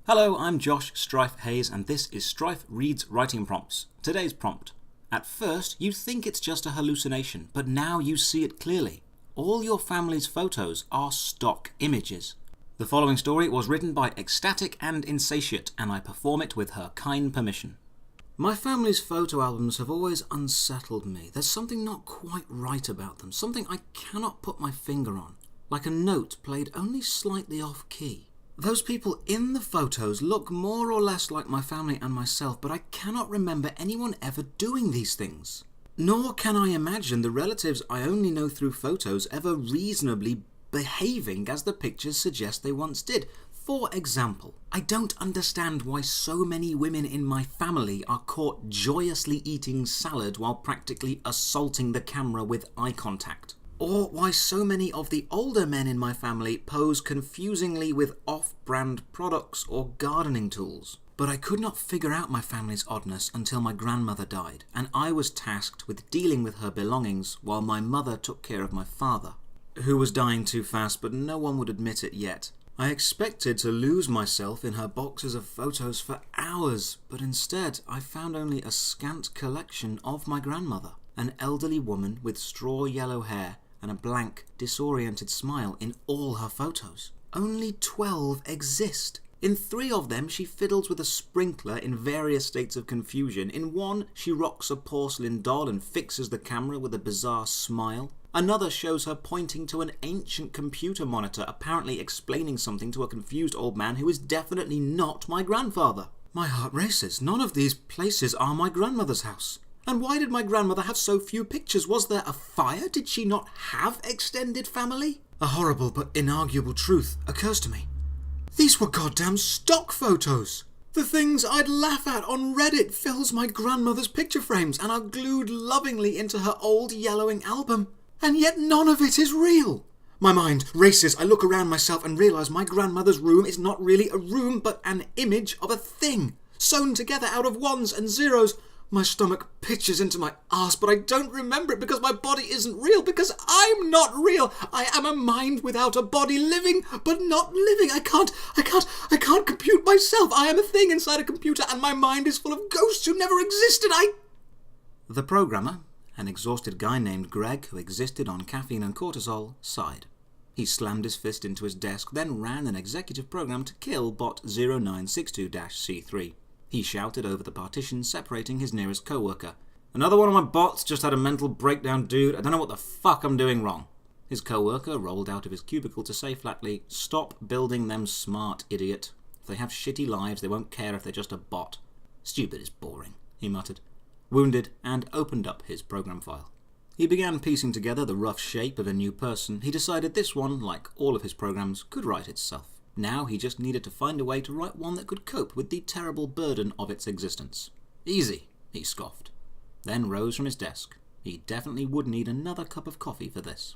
Hello, I'm Josh Strife Hayes, and this is Strife Reads Writing Prompts. Today's prompt. At first, you think it's just a hallucination, but now you see it clearly. All your family's photos are stock images. The following story was written by Ecstaticandinstaiate, and I perform it with her kind permission. My family's photo albums have always unsettled me. There's something not quite right about them, something I cannot put my finger on, like a note played only slightly off key. Those people in the photos look more or less like my family and myself, but I cannot remember anyone ever doing these things. Nor can I imagine the relatives I only know through photos ever reasonably behaving as the pictures suggest they once did. For example, I don't understand why so many women in my family are caught joyously eating salad while practically assaulting the camera with eye contact. Or why so many of the older men in my family pose confusingly with off-brand products or gardening tools. But I could not figure out my family's oddness until my grandmother died, and I was tasked with dealing with her belongings while my mother took care of my father, who was dying too fast, but no one would admit it yet. I expected to lose myself in her boxes of photos for hours, but instead I found only a scant collection of my grandmother, an elderly woman with straw yellow hair and a blank, disoriented smile in all her photos. Only 12 exist. In 3 of them, she fiddles with a sprinkler in various states of confusion. In one, she rocks a porcelain doll and fixes the camera with a bizarre smile. Another shows her pointing to an ancient computer monitor, apparently explaining something to a confused old man who is definitely not my grandfather. My heart races. None of these places are my grandmother's house. And why did my grandmother have so few pictures? Was there a fire? Did she not have extended family? A horrible but inarguable truth occurs to me. These were goddamn stock photos! The things I'd laugh at on Reddit fills my grandmother's picture frames and are glued lovingly into her old yellowing album. And yet none of it is real! My mind races. I look around myself and realise my grandmother's room is not really a room but an image of a thing, sewn together out of ones and zeros. My stomach pitches into my arse, but I don't remember it because my body isn't real, because I'm not real. I am a mind without a body, living but not living. I can't compute myself. I am a thing inside a computer and my mind is full of ghosts who never existed. The programmer, an exhausted guy named Greg who existed on caffeine and cortisol, sighed. He slammed his fist into his desk, then ran an executive program to kill bot 0962-C3. He shouted over the partition separating his nearest co-worker. "Another one of my bots just had a mental breakdown, dude. I don't know what the fuck I'm doing wrong." His co-worker rolled out of his cubicle to say flatly, "Stop building them smart, idiot. If they have shitty lives, they won't care if they're just a bot. Stupid is boring," he muttered, wounded, and opened up his program file. He began piecing together the rough shape of a new person. He decided this one, like all of his programs, could write itself. Now he just needed to find a way to write one that could cope with the terrible burden of its existence. Easy, he scoffed, then rose from his desk. He definitely would need another cup of coffee for this.